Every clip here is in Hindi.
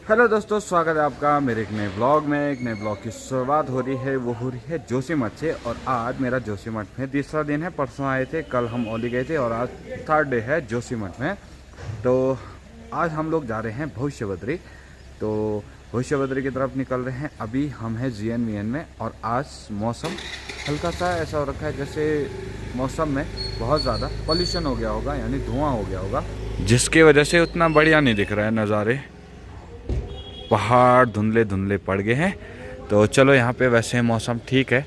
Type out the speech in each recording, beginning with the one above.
हेलो दोस्तों, स्वागत है आपका मेरे एक नए ब्लॉग में। एक नए ब्लॉग की शुरुआत हो रही है, वो हो रही है जोशीमठ से। और आज मेरा जोशीमठ में तीसरा दिन है। परसों आए थे, कल हम ओली गए थे और आज थर्ड डे है जोशीमठ में। तो आज हम लोग जा रहे हैं भविष्य बद्री। तो भविष्य बद्री की तरफ निकल रहे हैं। अभी हम हैं GNVN में और आज मौसम हल्का सा ऐसा हो रखा है जैसे मौसम में बहुत ज़्यादा पॉल्यूशन हो गया होगा, यानी धुआं हो गया होगा, जिसकी वजह से उतना बढ़िया नहीं दिख रहा है नज़ारे। पहाड़ धुंधले धुंधले पड़ गए हैं। तो चलो, यहाँ पे वैसे मौसम ठीक है,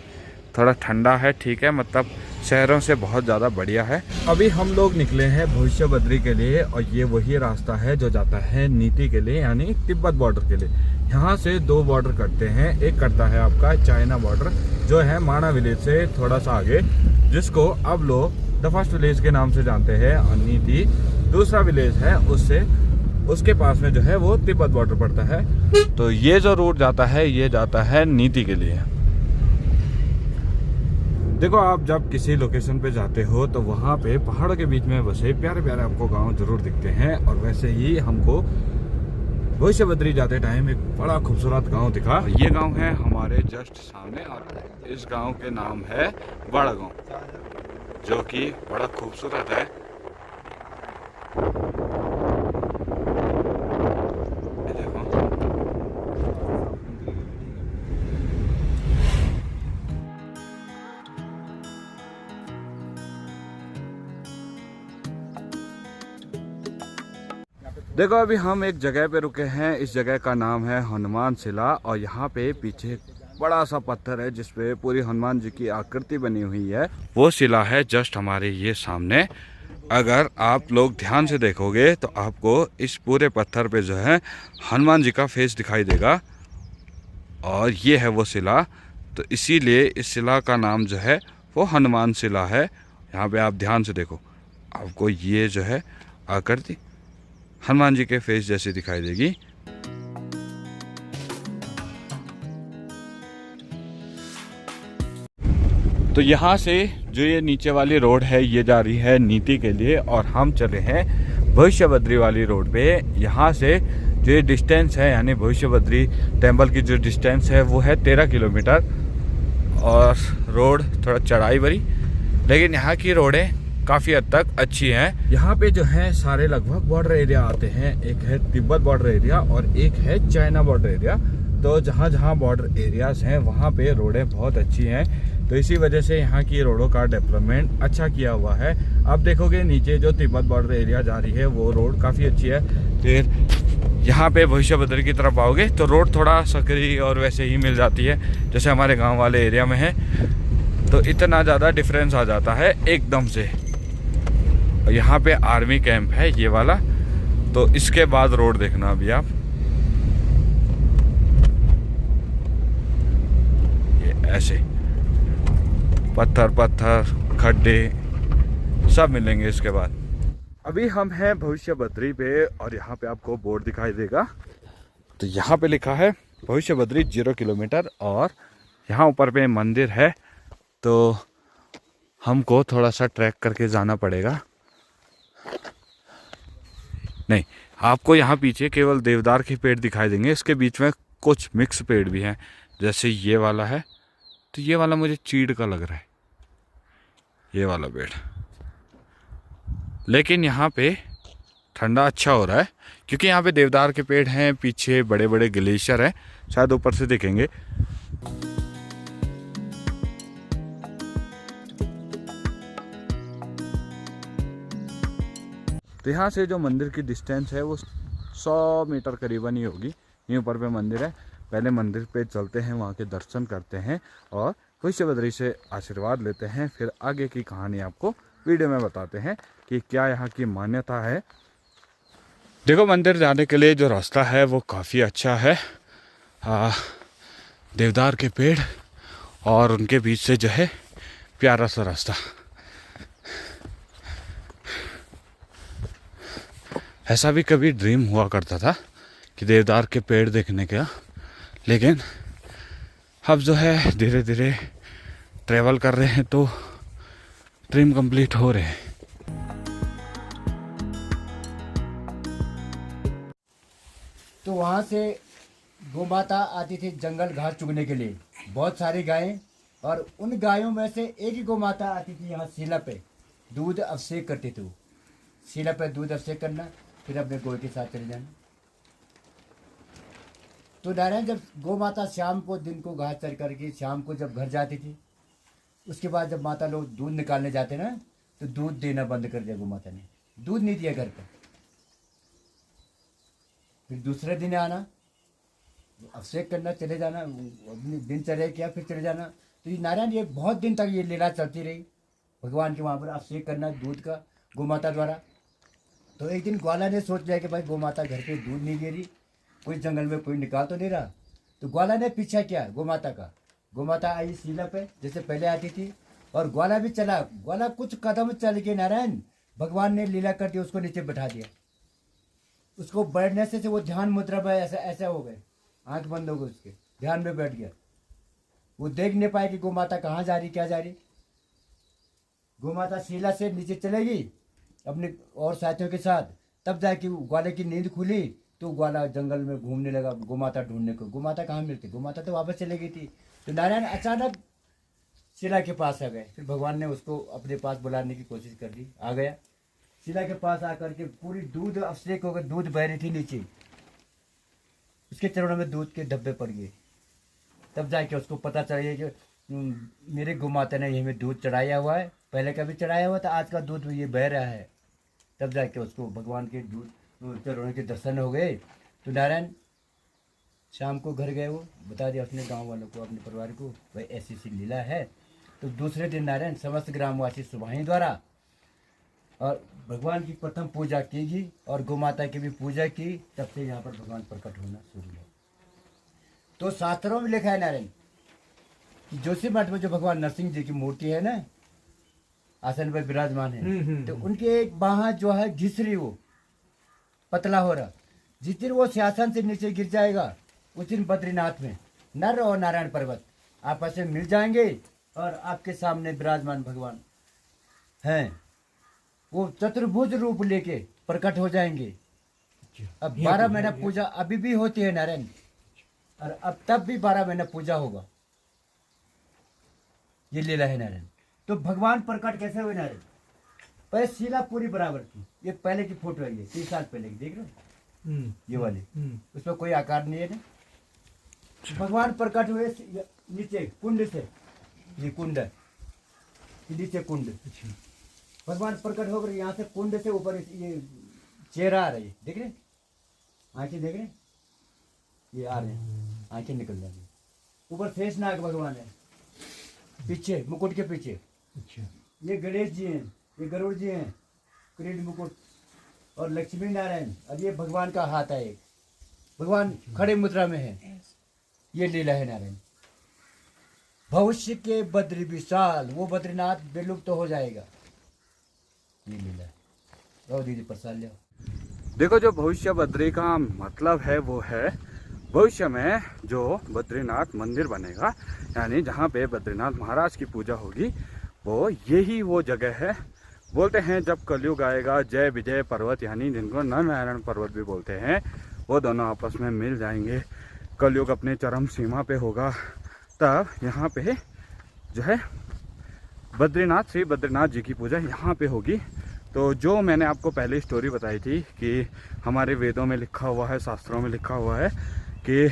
थोड़ा ठंडा है, ठीक है, मतलब शहरों से बहुत ज़्यादा बढ़िया है। अभी हम लोग निकले हैं भविष्य बद्री के लिए और ये वही रास्ता है जो जाता है नीति के लिए, यानी तिब्बत बॉर्डर के लिए। यहाँ से दो बॉर्डर कटते हैं। एक कटता है आपका चाइना बॉर्डर जो है माना विलेज से थोड़ा सा आगे, जिसको अब लोग द फर्स्ट विलेज के नाम से जानते हैं। और नीति दूसरा विलेज है, उसके पास में जो है वो तिब्बत बॉर्डर पड़ता है। तो ये जो रूट जाता है ये जाता है नीति के लिए। देखो, आप जब किसी लोकेशन पे जाते हो तो वहाँ पे पहाड़ों के बीच में बसे प्यारे प्यारे आपको गांव जरूर दिखते हैं। और वैसे ही हमको भविष्य बद्री जाते टाइम एक बड़ा खूबसूरत गांव दिखा। ये गांव है हमारे जस्ट सामने और इस गांव के नाम है बड़ा गांव, जो कि बड़ा खूबसूरत है। देखो, अभी हम एक जगह पे रुके हैं। इस जगह का नाम है हनुमान शिला और यहाँ पे पीछे बड़ा सा पत्थर है जिसपे पूरी हनुमान जी की आकृति बनी हुई है। वो शिला है जस्ट हमारे ये सामने। अगर आप लोग ध्यान से देखोगे तो आपको इस पूरे पत्थर पे जो है हनुमान जी का फेस दिखाई देगा और ये है वो शिला। तो इसीलिए इस शिला का नाम जो है वो हनुमान शिला है। यहाँ पे आप ध्यान से देखो, आपको ये जो है आकृति हनुमान जी के फेस जैसी दिखाई देगी। तो यहाँ से जो ये नीचे वाली रोड है ये जा रही है नीति के लिए और हम चले हैं भविष्य बद्री वाली रोड पे। यहाँ से जो ये डिस्टेंस है, यानी भविष्य बद्री टेम्पल की जो डिस्टेंस है वो है 13 किलोमीटर। और रोड थोड़ा चढ़ाई भरी, लेकिन यहाँ की रोडें काफ़ी हद तक अच्छी हैं। यहाँ पे जो है सारे लगभग बॉर्डर एरिया आते हैं। एक है तिब्बत बॉर्डर एरिया और एक है चाइना बॉर्डर एरिया। तो जहाँ जहाँ बॉर्डर एरियाज हैं वहाँ पे रोडें बहुत अच्छी हैं। तो इसी वजह से यहाँ की रोडों का डेवलपमेंट अच्छा किया हुआ है। आप देखोगे नीचे जो तिब्बत बॉर्डर एरिया जा रही है वो रोड काफ़ी अच्छी है। फिर यहाँ पे भविष्य बद्री की तरफ आओगे तो रोड थोड़ा सकरी और वैसे ही मिल जाती है जैसे हमारे गाँव वाले एरिया में है। तो इतना ज़्यादा डिफरेंस आ जाता है एकदम से। यहाँ पे आर्मी कैंप है ये वाला। तो इसके बाद रोड देखना अभी आप, ये ऐसे पत्थर पत्थर खड्डे सब मिलेंगे इसके बाद। अभी हम हैं भविष्य बद्री पे और यहाँ पे आपको बोर्ड दिखाई देगा। तो यहाँ पे लिखा है भविष्य बद्री 0 किलोमीटर और यहाँ ऊपर पे मंदिर है। तो हमको थोड़ा सा ट्रैक करके जाना पड़ेगा। नहीं, आपको यहाँ पीछे केवल देवदार के पेड़ दिखाई देंगे। इसके बीच में कुछ मिक्स पेड़ भी हैं, जैसे ये वाला है। तो ये वाला मुझे चीड़ का लग रहा है, ये वाला पेड़। लेकिन यहाँ पे ठंडा अच्छा हो रहा है क्योंकि यहाँ पे देवदार के पेड़ हैं, पीछे बड़े बड़े ग्लेशियर हैं, शायद ऊपर से दिखेंगे। तो यहाँ से जो मंदिर की डिस्टेंस है वो 100 मीटर करीबन ही होगी। यहीं ऊपर पे मंदिर है। पहले मंदिर पे चलते हैं, वहाँ के दर्शन करते हैं और भविष्य बद्री से आशीर्वाद लेते हैं। फिर आगे की कहानी आपको वीडियो में बताते हैं कि क्या यहाँ की मान्यता है। देखो, मंदिर जाने के लिए जो रास्ता है वो काफ़ी अच्छा है। देवदार के पेड़ और उनके बीच से जो है प्यारा सा रास्ता। ऐसा भी कभी ड्रीम हुआ करता था कि देवदार के पेड़ देखने का, लेकिन अब जो है धीरे धीरे ट्रैवल कर रहे हैं तो ड्रीम कंप्लीट हो रहे हैं। तो वहाँ से गौ माता आती थी जंगल घास चुगने के लिए, बहुत सारी गायें, और उन गायों में से एक ही गौ माता आती थी यहाँ शिला पे, दूध अभिषेक करती थी वो। शिला पे दूध अभिषेक करना, फिर अपने गौ के साथ चले जाना। तो नारायण जब गौ माता शाम को, दिन को घास चर करके शाम को जब घर जाती थी, उसके बाद जब माता लोग दूध निकालने जाते ना, तो दूध देना बंद कर दिया गौ माता ने, दूध नहीं दिया घर पर। फिर दूसरे दिन आना, अभिषेक करना, चले जाना, अपनी दिनचर्या किया, फिर चले जाना। तो ये नारायण ये बहुत दिन तक ये लीला चलती रही, भगवान के वहाँ पर अभिषेक करना दूध का गौ माता द्वारा। तो एक दिन ग्वाला ने सोच लिया कि भाई गौ माता घर पे दूध नहीं दे रही, कोई जंगल में कोई निकाल तो नहीं रहा। तो ग्वाला ने पीछा किया गौ माता का। गौ माता आई शिला पे जैसे पहले आती थी, और ग्वाला भी चला। ग्वाला कुछ कदम चल के नारायण भगवान ने लीला कर दी, उसको नीचे बैठा दिया। उसको बैठने से वो ध्यान मुद्रा में ऐसा ऐसा हो गए, आंख बंद हो गई, उसके ध्यान में बैठ गया। वो देख नहीं पाए कि गौ माता कहाँ जा रही, क्या जा रही। गौ माता शिला से नीचे चलेगी अपने और साथियों के साथ, तब जाके ग्वाले की नींद खुली। तो ग्वाला जंगल में घूमने लगा गौ माता ढूंढने को। गौ माता कहाँ मिलती, गौ माता तो वापस चले गई थी। तो नारायण अचानक शिला के पास आ गए। फिर भगवान ने उसको अपने पास बुलाने की कोशिश कर दी, आ गया। शिला के पास आकर के पूरी दूध अभिषेक होकर दूध बह रही थी नीचे, उसके चरणों में दूध के धब्बे पड़ गए। तब जाके उसको पता चला कि मेरे गौ माता ने ये में दूध चढ़ाया हुआ है, पहले का भी चढ़ाया हुआ था, आज का दूध ये बह रहा है। तब जाके उसको भगवान के दूध चरणों के दर्शन हो गए। तो नारायण शाम को घर गए, वो बता दिया अपने गांव वालों को, अपने परिवार को, भाई ऐसी सी लीला है। तो दूसरे दिन नारायण समस्त ग्रामवासी सुबह द्वारा और भगवान की प्रथम पूजा की गई, और गौ माता की भी पूजा की। तब से यहाँ पर भगवान प्रकट होना शुरू हुआ। तो शास्त्रों में लिखा है नारायण कि जोशीमठ में जो भगवान नरसिंह जी की मूर्ति है ना, आसन पर विराजमान है, तो उनके एक बाह जो है घिसरी, वो पतला हो रहा, जिस दिन वो सिंहासन से नीचे गिर जाएगा, उस दिन बद्रीनाथ में नर और नारायण पर्वत आपस में मिल जाएंगे, और आपके सामने विराजमान भगवान हैं, वो चतुर्भुज रूप लेके प्रकट हो जाएंगे। अब 12 महीना पूजा अभी भी होती है नारायण, और अब तब भी 12 महीना पूजा होगा। ये लीला है नारायण। तो भगवान प्रकट कैसे हुए नारायण? पहले शिला पूरी बराबर थी, ये पहले की फोटो है, ये 30 साल पहले की, देख रहे हो ये वाली, उसमें कोई आकार नहीं है ना। भगवान प्रकट हुए नीचे कुंड से, ये कुंड है, नीचे कुंड, भगवान प्रकट होकर यहाँ से कुंड से ऊपर ये चेहरा आ रही है, देख रहे, आंखें देख रहे, ये आ रहे हैं, आंखें निकल जाएंगी। ऊपर शेषनाग भगवान है, पीछे मुकुट के पीछे, ये गणेश जी हैं, ये गरुड़ जी हैं, किरीट मुकुट, और लक्ष्मी नारायण, और ये भगवान का हाथ है, एक भगवान खड़े मुद्रा में है। ये लीला है नारायण। भविष्य के बद्री विशाल, वो बद्रीनाथ विलुप्त तो हो जाएगा, ये लीला है। और दीदी प्रसाद लिया। देखो, जो भविष्य बद्री का मतलब है वो है भविष्य में जो बद्रीनाथ मंदिर बनेगा, यानी जहाँ पे बद्रीनाथ महाराज की पूजा होगी, वो यही वो जगह है। बोलते हैं जब कलयुग आएगा, जय विजय पर्वत, यानी जिनको नर नारायण पर्वत भी बोलते हैं, वो दोनों आपस में मिल जाएंगे, कलयुग अपने चरम सीमा पे होगा, तब यहाँ पे जो है बद्रीनाथ, श्री बद्रीनाथ जी की पूजा यहाँ पे होगी। तो जो मैंने आपको पहले स्टोरी बताई थी कि हमारे वेदों में लिखा हुआ है, शास्त्रों में लिखा हुआ है कि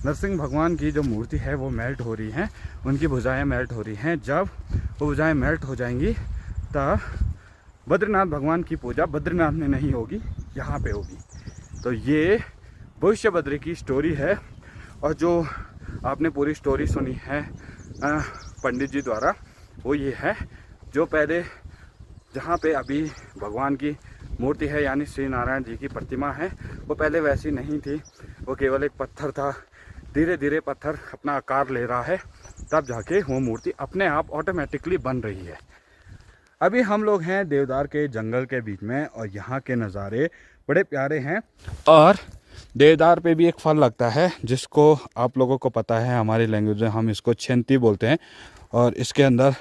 नरसिंह भगवान की जो मूर्ति है वो मेल्ट हो रही हैं, उनकी भुजाएं मेल्ट हो रही हैं। जब वो भुजाएं मेल्ट हो जाएंगी तब बद्रीनाथ भगवान की पूजा बद्रीनाथ में नहीं होगी, यहाँ पे होगी। तो ये भविष्य बद्री की स्टोरी है। और जो आपने पूरी स्टोरी सुनी है पंडित जी द्वारा, वो ये है, जो पहले जहाँ पे अभी भगवान की मूर्ति है, यानी श्री नारायण जी की प्रतिमा है, वो पहले वैसी नहीं थी, वो केवल एक पत्थर था। धीरे धीरे पत्थर अपना आकार ले रहा है, तब जाके वो मूर्ति अपने आप ऑटोमेटिकली बन रही है। अभी हम लोग हैं देवदार के जंगल के बीच में, और यहाँ के नज़ारे बड़े प्यारे हैं। और देवदार पे भी एक फल लगता है, जिसको आप लोगों को पता है, हमारी लैंग्वेज में हम इसको छेंती बोलते हैं, और इसके अंदर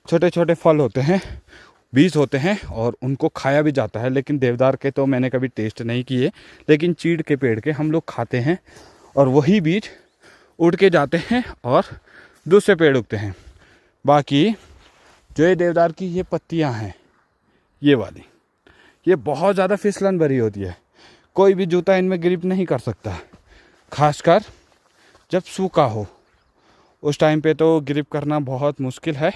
छोटे छोटे फल होते हैं, बीज होते हैं और उनको खाया भी जाता है, लेकिन देवदार के तो मैंने कभी टेस्ट नहीं किए, लेकिन चीड़ के पेड़ के हम लोग खाते हैं और वही बीज उड़ के जाते हैं और दूसरे पेड़ उगते हैं। बाकी जो ये देवदार की ये पत्तियां हैं, ये वाली, ये बहुत ज़्यादा फिसलन भरी होती है, कोई भी जूता इनमें ग्रिप नहीं कर सकता, खासकर जब सूखा हो, उस टाइम पे तो ग्रिप करना बहुत मुश्किल है।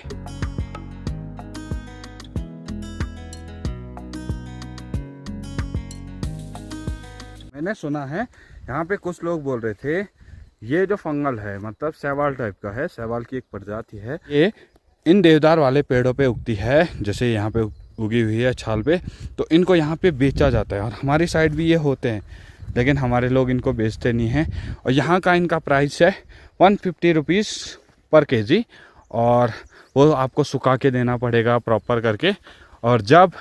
मैंने सुना है यहाँ पे कुछ लोग बोल रहे थे ये जो फंगल है मतलब शैवाल टाइप का है, शैवाल की एक प्रजाति है, ये इन देवदार वाले पेड़ों पे उगती है, जैसे यहाँ पे उगी हुई है छाल पे, तो इनको यहाँ पे बेचा जाता है और हमारी साइड भी ये होते हैं, लेकिन हमारे लोग इनको बेचते नहीं हैं। और यहाँ का इनका प्राइस है 150 रुपीज़ पर केजी, और वो आपको सुखा के देना पड़ेगा प्रॉपर करके, और जब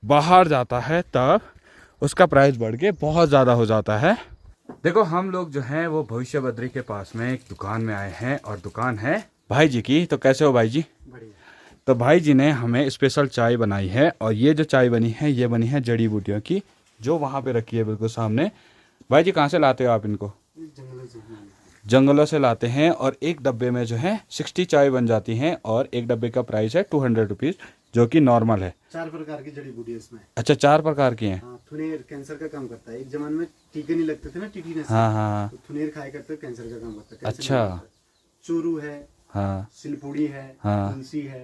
बाहर जाता है तब उसका प्राइस बढ़ के बहुत ज़्यादा हो जाता है। देखो हम लोग जो हैं वो भविष्य बद्री के पास में एक दुकान में आए हैं और दुकान है भाई जी की। तो कैसे हो भाई जी? बढ़िया। तो भाई जी ने हमें स्पेशल चाय बनाई है, और ये जो चाय बनी है ये बनी है जड़ी बूटियों की, जो वहाँ पे रखी है बिल्कुल सामने। भाई जी कहाँ से लाते हो आप इनको? जंगलों से लाते हैं, और एक डब्बे में जो है 60 चाय बन जाती हैं, और एक डब्बे का प्राइस है 200 रुपीज़, जो कि नॉर्मल है। 4 प्रकार की जड़ी बूटी है इसमें। अच्छा 4 प्रकार की हैं। हाँ, थुनेर कैंसर का काम करता है। एक जमाने में टीके नहीं लगते थे ना टीटी से। हाँ हाँ तो थुनेर खाया करते कैंसर का काम करता है। अच्छा। चोरू है, हाँ सिलपुड़ी है, हाँ। तुलसी है,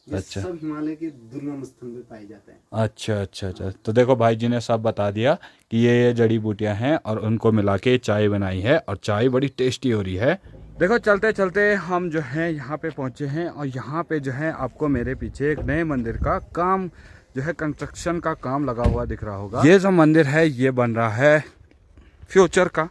ये अच्छा। सब हिमालय के दुर्गम स्थल में पाए जाते हैं। अच्छा अच्छा अच्छा। तो देखो भाई जी ने सब बता दिया कि ये जड़ी बूटियां हैं, और उनको मिला के चाय बनाई है, और चाय बड़ी टेस्टी हो रही है। देखो चलते चलते हम जो है यहाँ पे पहुँचे हैं, और यहाँ पे जो है आपको मेरे पीछे एक नए मंदिर का काम जो है कंस्ट्रक्शन का काम लगा हुआ दिख रहा होगा। ये जो मंदिर है ये बन रहा है फ्यूचर का,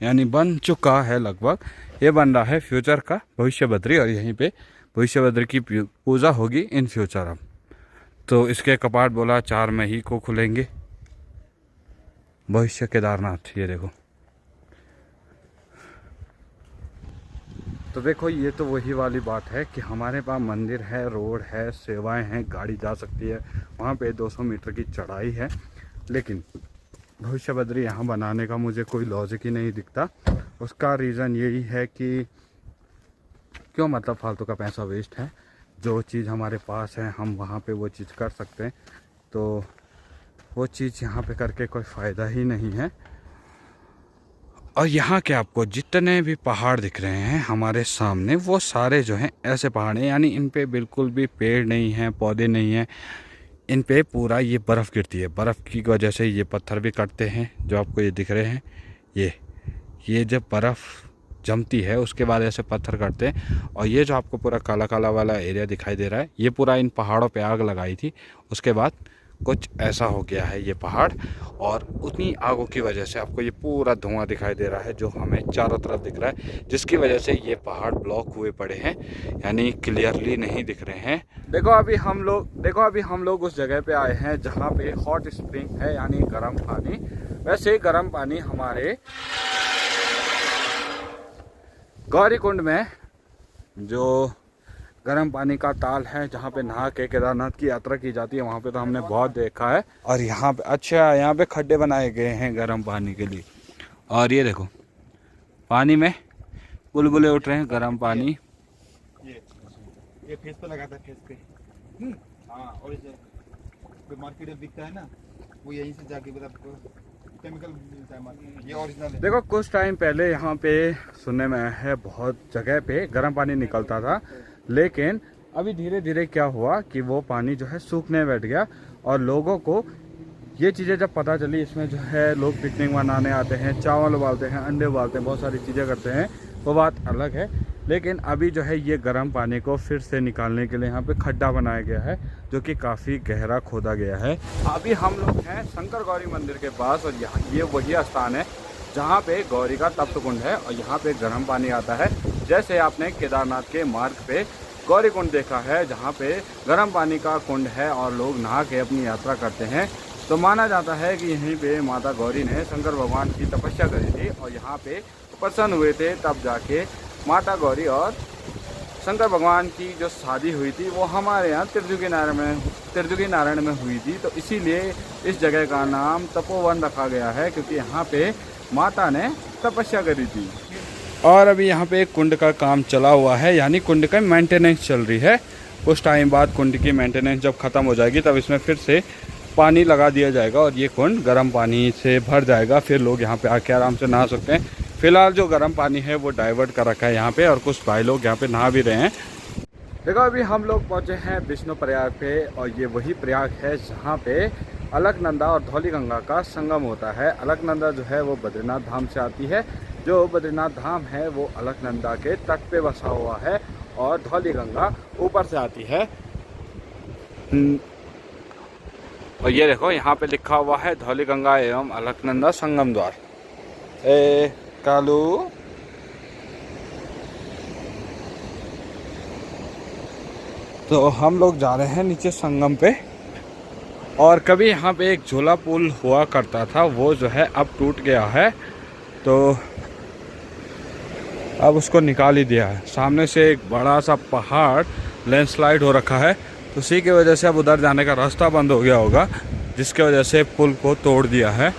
यानी बन चुका है लगभग, ये बन रहा है फ्यूचर का भविष्य बद्री, और यहीं पे भविष्य बद्री की पूजा होगी इन फ्यूचर। अब तो इसके कपाट बोला 4 मई को खुलेंगे। भविष्य केदारनाथ, ये देखो। तो देखो ये तो वही वाली बात है कि हमारे पास मंदिर है, रोड है, सेवाएं हैं, गाड़ी जा सकती है, वहाँ पे 200 मीटर की चढ़ाई है, लेकिन भविष्य बद्री यहाँ बनाने का मुझे कोई लॉजिक ही नहीं दिखता। उसका रीज़न यही है कि क्यों, मतलब फालतू का पैसा वेस्ट है। जो चीज़ हमारे पास है हम वहाँ पे वो चीज़ कर सकते हैं, तो वो चीज़ यहाँ पे करके कोई फ़ायदा ही नहीं है। और यहाँ के आपको जितने भी पहाड़ दिख रहे हैं हमारे सामने, वो सारे जो हैं ऐसे पहाड़ हैं, यानी इन पे बिल्कुल भी पेड़ नहीं हैं, पौधे नहीं हैं, इन पे पूरा ये बर्फ़ गिरती है। बर्फ़ की वजह से ये पत्थर भी कटते हैं, जो आपको ये दिख रहे हैं। ये जब बर्फ़ जमती है उसके बाद ऐसे पत्थर कटते हैं, और ये जो आपको पूरा काला काला वाला एरिया दिखाई दे रहा है, ये पूरा इन पहाड़ों पे आग लगाई थी, उसके बाद कुछ ऐसा हो गया है ये पहाड़, और उतनी आगों की वजह से आपको ये पूरा धुआं दिखाई दे रहा है जो हमें चारों तरफ दिख रहा है, जिसकी वजह से ये पहाड़ ब्लॉक हुए पड़े हैं, यानी क्लियरली नहीं दिख रहे हैं। देखो अभी हम लोग उस जगह पे आए हैं जहाँ पे हॉट स्प्रिंग है, यानी गर्म पानी। वैसे गर्म पानी हमारे गौरीकुंड में जो गर्म पानी का ताल है, जहाँ पे नहा के केदारनाथ की यात्रा की जाती है, वहाँ पे तो हमने बहुत देखा है। और यहाँ पे अच्छा, यहाँ पे खड्डे बनाए गए हैं गर्म पानी के लिए, और ये देखो पानी में बुलबुले उठ रहे हैं, गर्म पानी। ये फेस पे लगाता है, फेस पे। हाँ, और जो मार्केट में बिकता है ना, वो यहीं से जाके मतलब केमिकल मिलता है मार्केट, ये ओरिजिनल है। देखो कुछ टाइम पहले यहाँ पे सुनने में आया है बहुत जगह पे गर्म पानी निकलता था, लेकिन अभी धीरे धीरे क्या हुआ कि वो पानी जो है सूखने बैठ गया, और लोगों को ये चीज़ें जब पता चली, इसमें जो है लोग पिकनिक मनाने आते हैं, चावल उबालते हैं, अंडे उबालते हैं, बहुत सारी चीज़ें करते हैं, वो बात अलग है। लेकिन अभी जो है ये गर्म पानी को फिर से निकालने के लिए यहाँ पे खड्डा बनाया गया है, जो कि काफ़ी गहरा खोदा गया है। अभी हम लोग हैं शंकर गौरी मंदिर के पास, और यहाँ ये वही स्थान है जहाँ पे गौरी का तप्त कुंड है, और यहाँ पे गर्म पानी आता है। जैसे आपने केदारनाथ के मार्ग पे गौरी कुंड देखा है, जहाँ पे गर्म पानी का कुंड है और लोग नहा के अपनी यात्रा करते हैं। तो माना जाता है कि यहीं पे माता गौरी ने शंकर भगवान की तपस्या करी थी, और यहाँ पे प्रसन्न हुए थे, तब जाके माता गौरी और शंकर भगवान की जो शादी हुई थी वो हमारे यहाँ त्रिजुगी नारायण में हुई थी, तो इसीलिए इस जगह का नाम तपोवन रखा गया है, क्योंकि यहाँ पे माता ने तपस्या करी थी। और अभी यहाँ पे एक कुंड का काम चला हुआ है, यानी कुंड का मेंटेनेंस चल रही है। कुछ टाइम बाद कुंड की मेंटेनेंस जब ख़त्म हो जाएगी तब इसमें फिर से पानी लगा दिया जाएगा और ये कुंड गर्म पानी से भर जाएगा, फिर लोग यहाँ पे आके आराम से नहा सकते हैं। फिलहाल जो गर्म पानी है वो डाइवर्ट कर रखा है यहाँ पे, और कुछ भाई लोग यहाँ पे नहा भी रहे हैं। देखो अभी हम लोग पहुँचे हैं विष्णु प्रयाग पे, और ये वही प्रयाग है जहाँ पे अलकनंदा और धौलीगंगा का संगम होता है। अलकनंदा जो है वो बद्रीनाथ धाम से आती है, जो बद्रीनाथ धाम है वो अलकनंदा के तट पे बसा हुआ है, और धौलीगंगा ऊपर से आती है। और ये देखो यहाँ पे लिखा हुआ है धौलीगंगा एवं अलकनंदा संगम द्वार। कालू तो हम लोग जा रहे हैं नीचे संगम पे, और कभी यहाँ पे एक झूला पुल हुआ करता था, वो जो है अब टूट गया है, तो अब उसको निकाल ही दिया है। सामने से एक बड़ा सा पहाड़ लैंडस्लाइड हो रखा है, तो उसी की वजह से अब उधर जाने का रास्ता बंद हो गया होगा, जिसके वजह से पुल को तोड़ दिया है।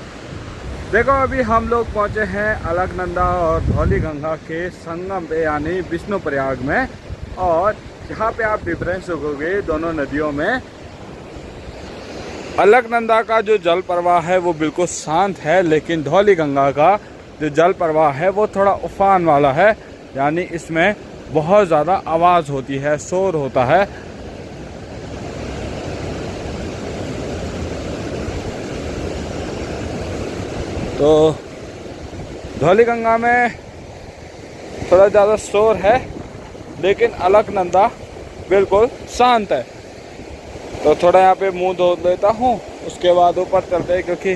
देखो अभी हम लोग पहुँचे हैं अलकनंदा और धौलीगंगा के संगम पे, यानी विष्णु प्रयाग में, और यहाँ पे आप डिफरेंस देखोगे दोनों नदियों में। अलकनंदा का जो जल प्रवाह है वो बिल्कुल शांत है, लेकिन धौलीगंगा का जो जल प्रवाह है वो थोड़ा उफान वाला है, यानी इसमें बहुत ज़्यादा आवाज़ होती है, शोर होता है। तो धौलीगंगा में थोड़ा ज़्यादा शोर है, लेकिन अलकनंदा बिल्कुल शांत है। तो थोड़ा यहाँ पे मुंह धो लेता हूँ, उसके बाद ऊपर चलते हैं, क्योंकि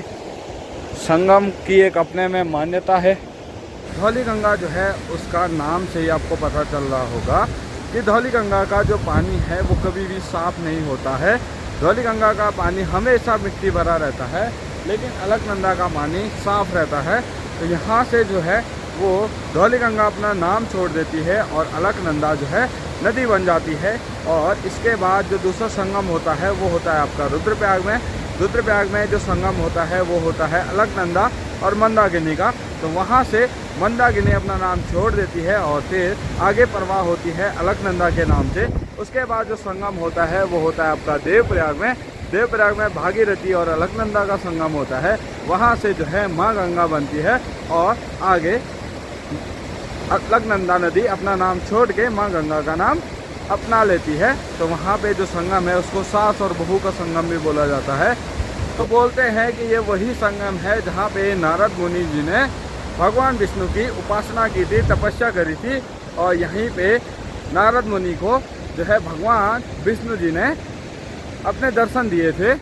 संगम की एक अपने में मान्यता है। धौलीगंगा जो है उसका नाम से ही आपको पता चल रहा होगा कि धौलीगंगा का जो पानी है वो कभी भी साफ़ नहीं होता है। धौलीगंगा का पानी हमेशा मिट्टी भरा रहता है, लेकिन अलकनंदा का पानी साफ़ रहता है। तो यहाँ से जो है वो धौलीगंगा अपना नाम छोड़ देती है और अलकनंदा जो है नदी बन जाती है। और इसके बाद जो दूसरा संगम होता है वो होता है आपका रुद्रप्रयाग में। रुद्रप्रयाग में जो संगम होता है वो होता है अलकनंदा और मंदाकिनी का। तो वहाँ से मंदाकिनी अपना नाम छोड़ देती है और फिर आगे प्रवाह होती है अलकनंदा के नाम से। उसके बाद जो संगम होता है वो होता है आपका देवप्रयाग में। देवप्रयाग में भागीरथी और अलकनंदा का संगम होता है। वहाँ से जो है माँ गंगा बनती है और आगे अलकनंदा नदी अपना नाम छोड़ के माँ गंगा का नाम अपना लेती है। तो वहाँ पे जो संगम है उसको सास और बहू का संगम भी बोला जाता है। तो बोलते हैं कि ये वही संगम है जहाँ पे नारद मुनि जी ने भगवान विष्णु की उपासना की थी, तपस्या करी थी, और यहीं पे नारद मुनि को जो है भगवान विष्णु जी ने अपने दर्शन दिए थे।